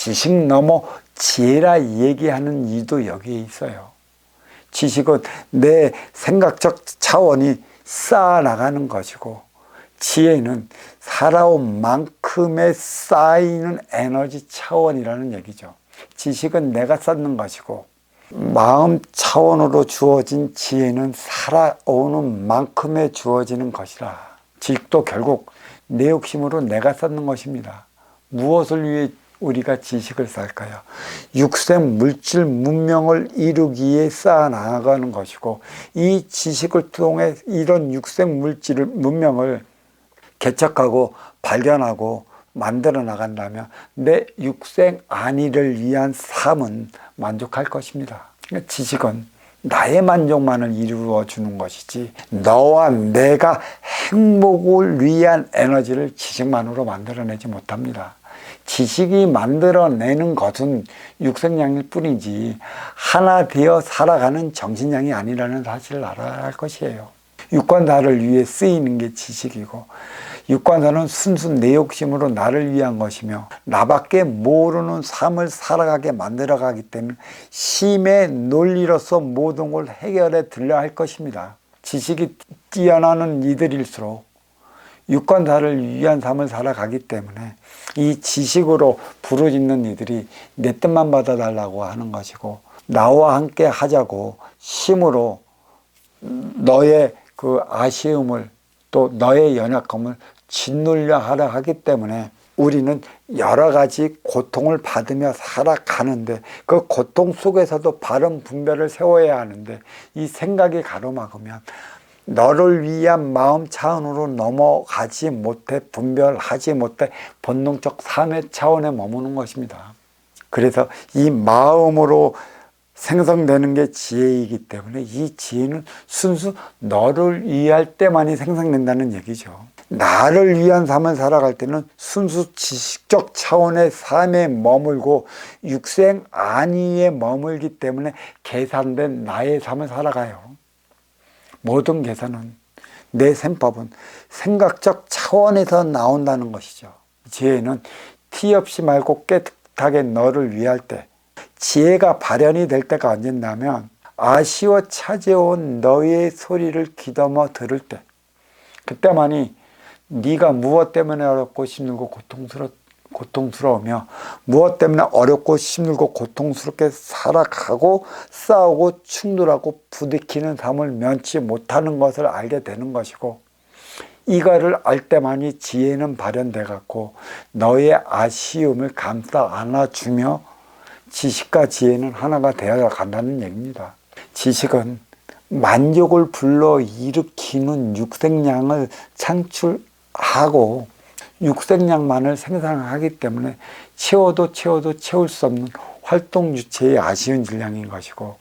지식 넘어 지혜라 얘기하는 이유도 여기에 있어요. 지식은 내 생각적 차원이 쌓아나가는 것이고, 지혜는 살아온 만큼의 쌓이는 에너지 차원이라는 얘기죠. 지식은 내가 쌓는 것이고, 마음 차원으로 주어진 지혜는 살아오는 만큼의 주어지는 것이라. 지식도 결국 내 욕심으로 내가 쌓는 것입니다. 무엇을 위해 우리가 지식을 쌓을까요? 육생 물질 문명을 이루기에 쌓아나가는 것이고, 이 지식을 통해 이런 육생 물질 문명을 개척하고 발견하고 만들어 나간다면 내 육생 안위를 위한 삶은 만족할 것입니다. 지식은 나의 만족만을 이루어 주는 것이지, 너와 내가 행복을 위한 에너지를 지식만으로 만들어내지 못합니다. 지식이 만들어내는 것은 육생량일 뿐이지 하나 되어 살아가는 정신량이 아니라는 사실을 알아야 할 것이에요. 육관사를 위해 쓰이는 게 지식이고, 육관사는 순수 내 욕심으로 나를 위한 것이며 나밖에 모르는 삶을 살아가게 만들어가기 때문에 심의 논리로서 모든 걸 해결해 들려 할 것입니다. 지식이 뛰어나는 이들일수록 육관사를 위한 삶을 살아가기 때문에 이 지식으로 부르짖는 이들이 내 뜻만 받아달라고 하는 것이고, 나와 함께 하자고 심으로 너의 그 아쉬움을 또 너의 연약함을 짓눌려 하려 하기 때문에 우리는 여러 가지 고통을 받으며 살아가는데, 그 고통 속에서도 바른 분별을 세워야 하는데, 이 생각이 가로막으면 너를 위한 마음 차원으로 넘어가지 못해 분별하지 못해 본능적 삶의 차원에 머무는 것입니다. 그래서 이 마음으로 생성되는 게 지혜이기 때문에 이 지혜는 순수 너를 위할 때만이 생성된다는 얘기죠. 나를 위한 삶을 살아갈 때는 순수 지식적 차원의 삶에 머물고 육생 안위에 머물기 때문에 계산된 나의 삶을 살아가요. 모든 계산은, 내 셈법은 생각적 차원에서 나온다는 것이죠. 지혜는 티 없이 맑고 깨끗하게 너를 위할 때, 지혜가 발현이 될 때가 언제냐면 아쉬워 찾아온 너의 소리를 귀담아 들을 때, 그때만이 네가 무엇 때문에 어렵고 힘들고 고통스러우며 무엇 때문에 어렵고 힘들고 고통스럽게 살아가고 싸우고 충돌하고 부딪히는 삶을 면치 못하는 것을 알게 되는 것이고, 이거를 알 때만이 지혜는 발현돼 갖고 너의 아쉬움을 감싸 안아주며 지식과 지혜는 하나가 되어 간다는 얘기입니다. 지식은 만족을 불러 일으키는 육생량을 창출하고 육생량만을 생산하기 때문에 채워도 채울 수 없는 활동 주체의 아쉬운 질량인 것이고,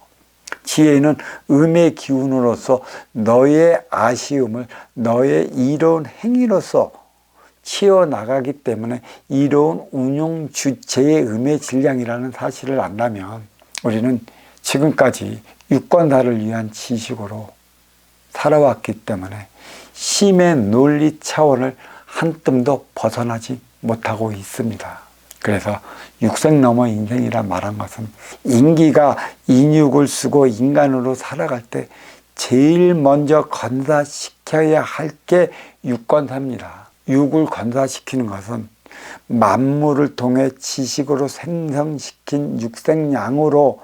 지혜는 음의 기운으로서 너의 아쉬움을 너의 이로운 행위로서 채워나가기 때문에 이로운 운용 주체의 음의 질량이라는 사실을 안다면 우리는 지금까지 육관사를 위한 지식으로 살아왔기 때문에 심의 논리 차원을 한 뜸도 벗어나지 못하고 있습니다. 그래서 육생 넘어 인생이라 말한 것은, 인기가 인육을 쓰고 인간으로 살아갈 때 제일 먼저 건사시켜야 할 게 육건사입니다. 육을 건사시키는 것은 만물을 통해 지식으로 생성시킨 육생양으로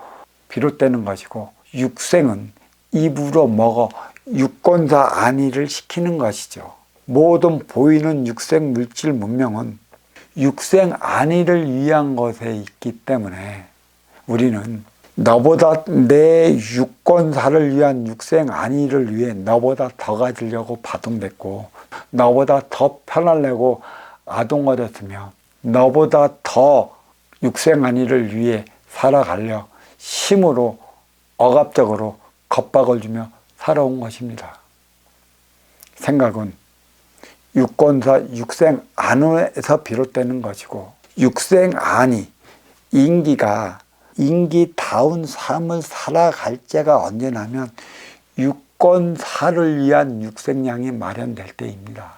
비롯되는 것이고, 육생은 입으로 먹어 육건사 안위를 시키는 것이죠. 모든 보이는 육생 물질 문명은 육생 안위를 위한 것에 있기 때문에 우리는 너보다 내 육건사를 위한 육생 안위를 위해 너보다 더 가지려고 바동됐고, 너보다 더 편하려고 아동어렸으며, 너보다 더 육생 안위를 위해 살아가려 심으로 억압적으로 겁박을 주며 살아온 것입니다. 생각은 육건사 육생 안에서 비롯되는 것이고, 육생 안위, 인기가 인기다운 삶을 살아갈 때가 언제냐면 육건사를 위한 육생량이 마련될 때입니다.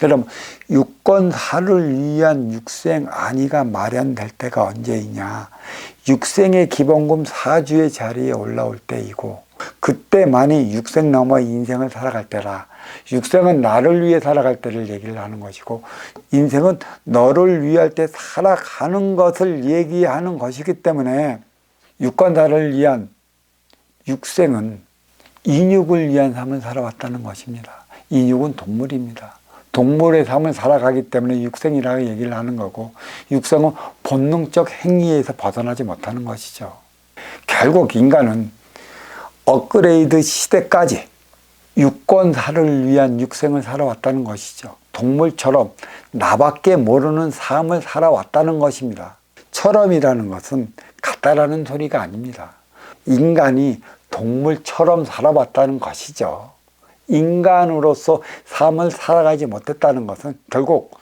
그럼 육건사를 위한 육생 안위가 마련될 때가 언제이냐? 육생의 기본금 사주의 자리에 올라올 때이고, 그때만이 육생 넘어 인생을 살아갈 때라. 육생은 나를 위해 살아갈 때를 얘기를 하는 것이고, 인생은 너를 위할 때 살아가는 것을 얘기하는 것이기 때문에 육건사를 위한 육생은 인육을 위한 삶을 살아왔다는 것입니다. 인육은 동물입니다. 동물의 삶을 살아가기 때문에 육생이라고 얘기를 하는 거고, 육생은 본능적 행위에서 벗어나지 못하는 것이죠. 결국 인간은 업그레이드 시대까지 육건사를 위한 육생을 살아왔다는 것이죠. 동물처럼 나밖에 모르는 삶을 살아왔다는 것입니다. 처럼이라는 것은 같다라는 소리가 아닙니다. 인간이 동물처럼 살아왔다는 것이죠. 인간으로서 삶을 살아가지 못했다는 것은 결국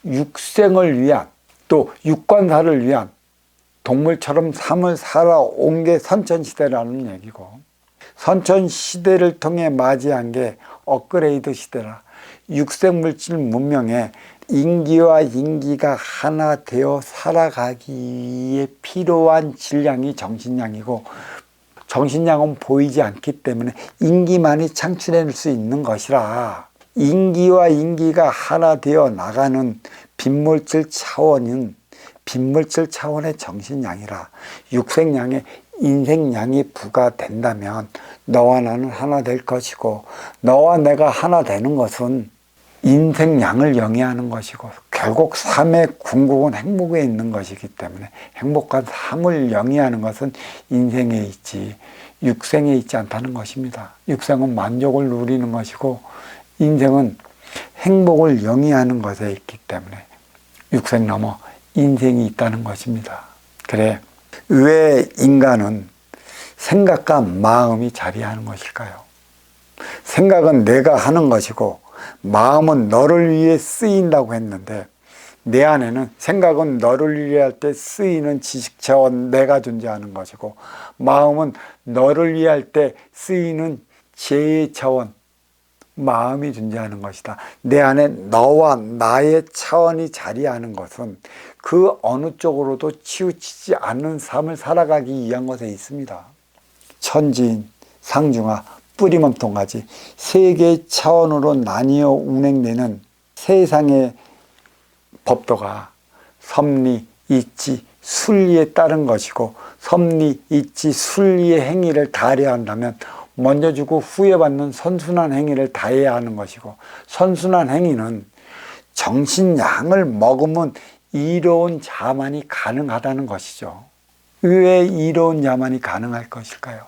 육생을 위한, 또 육건사를 위한 동물처럼 삶을 살아온 게 선천시대라는 얘기고, 선천시대를 통해 맞이한 게 업그레이드 시대라. 육생물질 문명에 인기와 인기가 하나 되어 살아가기에 필요한 질량이 정신량이고, 정신량은 보이지 않기 때문에 인기만이 창출해낼 수 있는 것이라. 인기와 인기가 하나 되어 나가는 빈물질 차원은 빈물질 차원의 정신량이라. 육생량에 인생량이 부과된다면 너와 나는 하나 될 것이고, 너와 내가 하나 되는 것은 인생량을 영위하는 것이고, 결국 삶의 궁극은 행복에 있는 것이기 때문에 행복한 삶을 영위하는 것은 인생에 있지 육생에 있지 않다는 것입니다. 육생은 만족을 누리는 것이고, 인생은 행복을 영위하는 것에 있기 때문에 육생 넘어 인생이 있다는 것입니다. 그래, 왜 인간은 생각과 마음이 자리하는 것일까요? 생각은 내가 하는 것이고 마음은 너를 위해 쓰인다고 했는데, 내 안에는 생각은 너를 위해 할 때 쓰이는 지식 차원 내가 존재하는 것이고, 마음은 너를 위해 할 때 쓰이는 지혜 차원 마음이 존재하는 것이다. 내 안에 너와 나의 차원이 자리하는 것은 그 어느 쪽으로도 치우치지 않는 삶을 살아가기 위한 것에 있습니다. 천지인, 상중하, 뿌리몸통까지 세 개의 차원으로 나뉘어 운행되는 세상의 법도가 섭리, 이치, 순리에 따른 것이고, 섭리, 이치, 순리의 행위를 다하려 한다면 먼저 주고 후에 받는 선순환 행위를 다해야 하는 것이고, 선순환 행위는 정신량을 먹으면 이로운 자만이 가능하다는 것이죠. 왜 이로운 자만이 가능할 것일까요?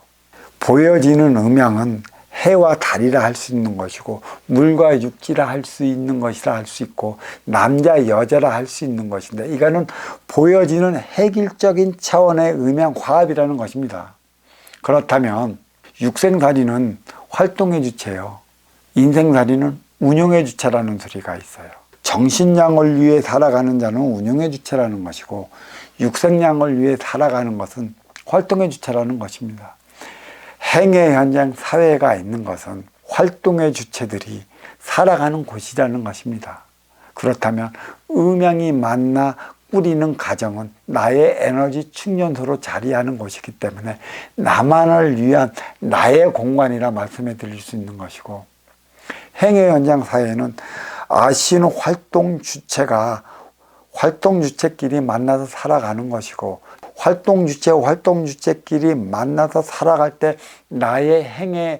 보여지는 음양은 해와 달이라 할 수 있는 것이고, 물과 육지라 할 수 있는 것이라 할 수 있고, 남자 여자라 할 수 있는 것인데, 이거는 보여지는 획일적인 차원의 음양 화합이라는 것입니다. 그렇다면 육생살이는 활동의 주체요, 인생살이는 운용의 주체라는 소리가 있어요. 정신량을 위해 살아가는 자는 운용의 주체라는 것이고, 육생량을 위해 살아가는 것은 활동의 주체라는 것입니다. 행의 현장 사회가 있는 것은 활동의 주체들이 살아가는 곳이라는 것입니다. 그렇다면 음양이 만나 꾸리는 가정은 나의 에너지 충전소로 자리하는 곳이기 때문에 나만을 위한 나의 공간이라 말씀해 드릴 수 있는 것이고, 행의 현장 사회는 아시는 활동 주체가 활동 주체끼리 만나서 살아가는 것이고, 활동 주체끼리 만나서 살아갈 때 나의 행의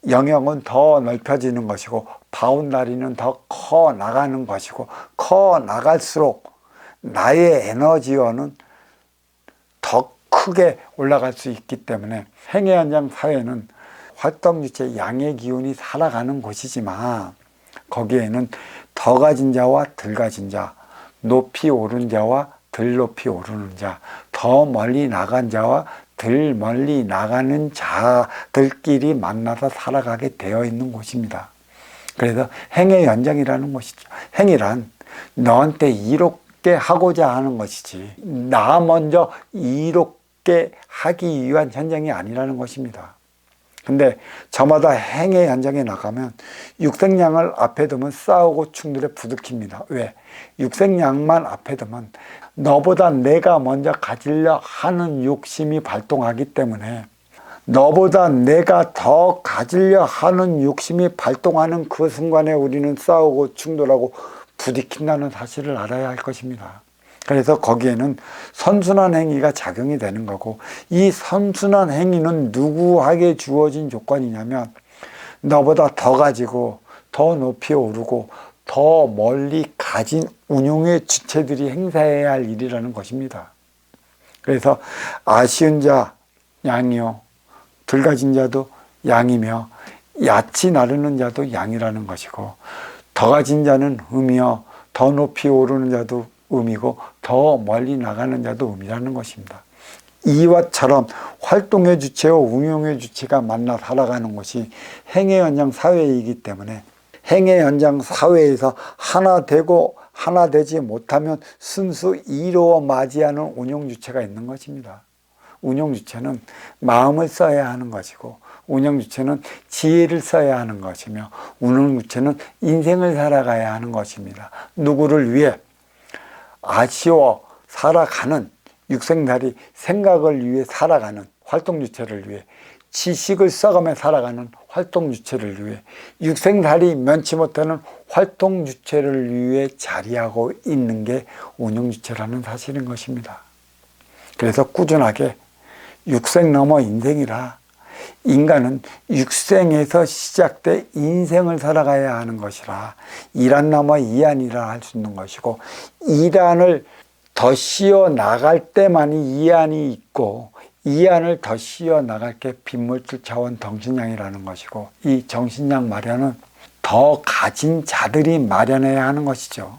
영역은 더 넓혀지는 것이고, 바운다리는 더 커 나가는 것이고, 커 나갈수록 나의 에너지원은 더 크게 올라갈 수 있기 때문에 행의 현장 사회는 활동 주체 양의 기운이 살아가는 곳이지만, 거기에는 더 가진 자와 덜 가진 자, 높이 오른 자와 덜 높이 오르는 자, 더 멀리 나간 자와 덜 멀리 나가는 자들끼리 만나서 살아가게 되어 있는 곳입니다. 그래서 행의 연장이라는 것이죠. 행이란 너한테 이롭게 하고자 하는 것이지, 나 먼저 이롭게 하기 위한 현장이 아니라는 것입니다. 근데 저마다 행의 현장에 나가면 육생양을 앞에 두면 싸우고 충돌에 부딪힙니다. 왜? 육생양만 앞에 두면 너보다 내가 먼저 가지려 하는 욕심이 발동하기 때문에, 너보다 내가 더 가지려 하는 욕심이 발동하는 그 순간에 우리는 싸우고 충돌하고 부딪힌다는 사실을 알아야 할 것입니다. 그래서 거기에는 선순환 행위가 작용이 되는 거고, 이 선순환 행위는 누구에게 주어진 조건이냐면 너보다 더 가지고 더 높이 오르고 더 멀리 가진 운용의 주체들이 행사해야 할 일이라는 것입니다. 그래서 아쉬운 자 양이요, 덜 가진 자도 양이며 얕이 나르는 자도 양이라는 것이고, 더 가진 자는 음이요, 더 높이 오르는 자도 음이고 더 멀리 나가는 자도 음이라는 것입니다. 이와처럼 활동의 주체와 운용의 주체가 만나 살아가는 것이 행의 현장 사회이기 때문에, 행의 현장 사회에서 하나 되고 하나 되지 못하면 순수 이루어 맞이하는 운용 주체가 있는 것입니다. 운용 주체는 마음을 써야 하는 것이고, 운용 주체는 지혜를 써야 하는 것이며, 운용 주체는 인생을 살아가야 하는 것입니다. 누구를 위해? 아쉬워 살아가는 육생달이 생각을 위해 살아가는 활동 주체를 위해, 지식을 써가며 살아가는 활동 주체를 위해, 육생달이 면치 못하는 활동 주체를 위해 자리하고 있는 게 운용 주체라는 사실인 것입니다. 그래서 꾸준하게 육생 넘어 인생이라, 인간은 육생에서 시작돼 인생을 살아가야 하는 것이라, 이안 넘어 이안이라 할 수 있는 것이고, 이안을 더 씌워 나갈 때만이 이안이 있고, 이안을 더 씌워 나갈 게 빈물질 차원 정신량이라는 것이고, 이 정신량 마련은 더 가진 자들이 마련해야 하는 것이죠.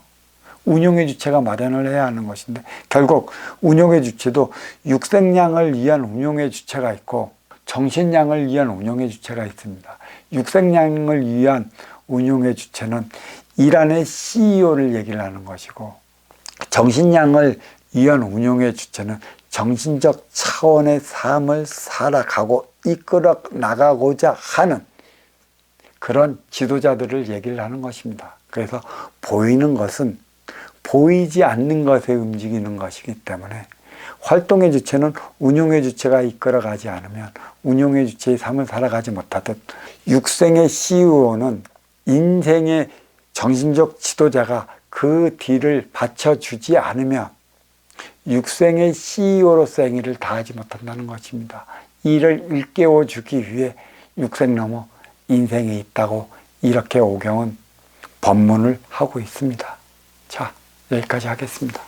운용의 주체가 마련을 해야 하는 것인데, 결국 운용의 주체도 육생량을 위한 운용의 주체가 있고 정신량을 위한 운용의 주체가 있습니다. 육생량을 위한 운용의 주체는 이란의 CEO를 얘기를 하는 것이고, 정신량을 위한 운용의 주체는 정신적 차원의 삶을 살아가고 이끌어 나가고자 하는 그런 지도자들을 얘기를 하는 것입니다. 그래서 보이는 것은 보이지 않는 것에 움직이는 것이기 때문에, 활동의 주체는 운용의 주체가 이끌어가지 않으면 운용의 주체의 삶을 살아가지 못하듯, 육생의 CEO는 인생의 정신적 지도자가 그 뒤를 받쳐주지 않으면 육생의 CEO로서 행위를 다하지 못한다는 것입니다. 이를 일깨워주기 위해 육생 넘어 인생에 있다고 이렇게 오경은 법문을 하고 있습니다. 자, 여기까지 하겠습니다.